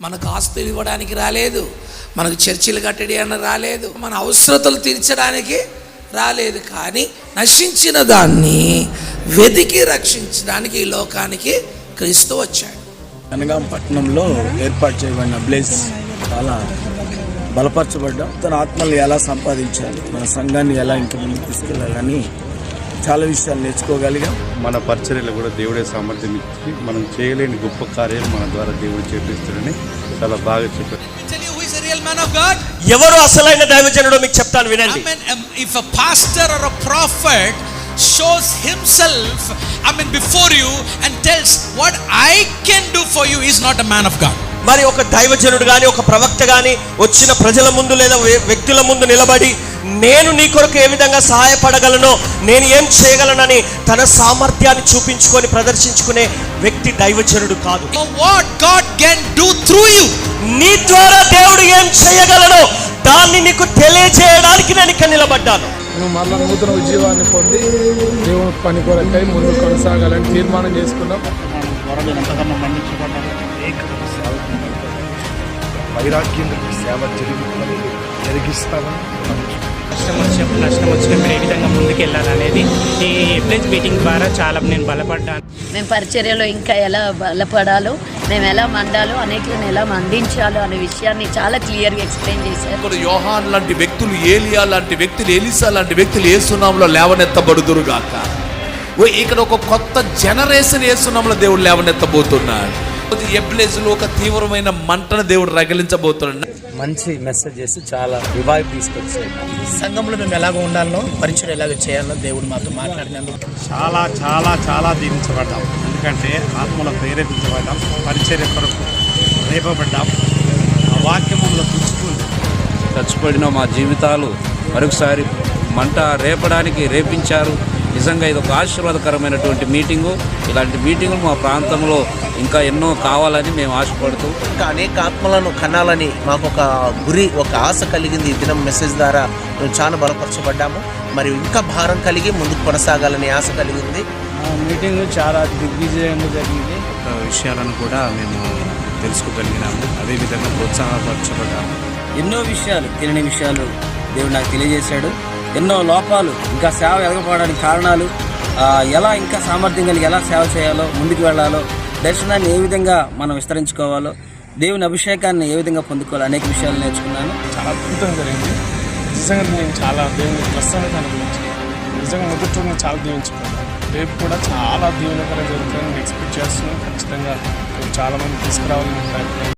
మనకు ఆస్తులు ఇవ్వడానికి రాలేదు, మనకు చర్చిలు కట్టడానికి రాలేదు, మన అవసరతలు తీర్చడానికి రాలేదు. కానీ నశించిన దాన్ని వెతికి రక్షించడానికి ఈ లోకానికి క్రీస్తు వచ్చాడు. అనగాం పట్టణంలో ఏర్పాటు చేయబడిన బ్లేస్ చాలా బలపరచబడ్డాం. తన ఆత్మలు ఎలా సంపాదించాలి, మన సంఘాన్ని ఎలా ఇంటి ముందుకు తీసుకెళ్ళాలని చాలా విషయాలు నేర్చుకోగలిగాం. మన పరిచర్యలు కూడా దేవుడే సామర్థ్యం ఇచ్చి మనం చేయలేని గొప్ప కార్యాలు మన ద్వారా దేవుడు చేపిస్తాడని చాలా బాగా చెప్పారు. ఎవరు అసలైన దైవజనుడో మీకు చెప్తాను వినండి. If a pastor or a prophet shows himself before you and tells what I can do for you, is not a man of God. మరి ఒక దైవజనుడు గాని ఒక ప్రవక్త గాని వచ్చిన ప్రజల ముందు లేదా వ్యక్తుల ముందు నిలబడి నేను నీ కొరకు ఏ విధంగా సహాయపడగలనో, నేను ఏం చేయగలనని తన సామర్థ్యాన్ని చూపించుకొని ప్రదర్శించుకునే వ్యక్తి దైవజనుడు కాదు. What God can do through you, నీ ద్వారా దేవుడు ఏం చేయగలనో దాన్ని నీకు తెలియజేయడానికి నేను ఇక్కడ నిలబడ్డాను. మేము మరలా నూతన ఉద్యోగాన్ని పొంది దేవుని పని కొరకై ముందు కొనసాగాలని తీర్మానం చేసుకున్నాం. వైరాగ్యం సేవ జరిగిస్తామని నష్టం వచ్చిన మీరు ఏ విధంగా ముందుకు వెళ్ళాలనేది ఈ ప్లేస్ మీటింగ్ ద్వారా చాలా నేను బలపడ్డాను. మేము పరిచర్యలో ఇంకా ఎలా బలపడాలో, మేము ఎలా మండాలో, అనేకులను ఎలా మందించాలో అనే విషయాన్ని చాలా క్లియర్గా ఎక్స్ప్లెయిన్ చేశారు. యోహాన్ లాంటి వ్యక్తులు, ఏలియా లాంటి వ్యక్తులు, ఎలీసా లాంటి వ్యక్తులు యేసునామములో లేవనెత్తబడుదురుగాక. ఇక్కడ ఒక కొత్త జనరేషన్ యేసునామములో దేవుడు లేవనెత్తబోతున్నాడు. ఎబ్లేజులో ఒక తీవ్రమైన మంటను దేవుడు రగిలించబోతున్నాడు. మంచి మెసేజెస్ చాలా రివైవ్ తీసుకొచ్చాయి. సంఘంలో మేము ఎలాగ ఉండాలనో, పరిచయం ఎలాగ చేయాలనో దేవుడు మాతో మాట్లాడినందుకు చాలా చాలా చాలా దీవించబడ్డాం. ఎందుకంటే ఆత్మలో ప్రేరేపించబడ్డాం, పరిచర్య కొరకు రేపబడ్డాం. ఆ వాక్యములో పుచ్చుకుంది చచ్చిపడిన మా జీవితాలు మరొకసారి మంట రేపడానికి రేపించారు. నిజంగా ఇది ఒక ఆశీర్వాదకరమైనటువంటి మీటింగు. ఇలాంటి మీటింగులు మా ప్రాంతంలో ఇంకా ఎన్నో కావాలని మేము ఆశపడుతూ, ఇంకా అనేక ఆత్మలను కనాలని మాకు ఒక గురి, ఒక ఆశ కలిగింది. ఈ దినం మెసేజ్ ద్వారా మేము చాలా బలపరచబడ్డాము. మరియు ఇంకా భారం కలిగి ముందుకు కొనసాగాలని ఆశ కలిగింది. మీటింగ్ చాలా దిగ్విజయంగా జరిగింది. విషయాలను కూడా మేము తెలుసుకోగలిగినాము. అదేవిధంగా ప్రోత్సాహపరచబడ్డాము. ఎన్నో విషయాలు, తెలియని విషయాలు దేవుడు నాకు తెలియజేశాడు. ఎన్నో లోపాలు, ఇంకా సేవ ఎదగపోవడానికి కారణాలు, ఎలా ఇంకా సామర్థ్యం కలిగి ఎలా సేవ చేయాలో, ముందుకు వెళ్ళాలో, దర్శనాన్ని ఏ విధంగా మనం విస్తరించుకోవాలో, దేవుని అభిషేకాన్ని ఏ విధంగా పొందుకోవాలో అనేక విషయాలు నేర్చుకున్నాను. చాలా అద్భుతంగా జరిగింది. నిజంగా నేను చాలా దేవుని ప్రసన్నత అనుభవించాను. నిజంగా మొదటి నేను చాలా దీవించుకున్నాను. రేపు కూడా చాలా దీవెనకరంగా జరుగుతుందని ఎక్స్పెక్ట్ చేస్తున్నాను. ఖచ్చితంగా చాలా మంది తీసుకురావాలని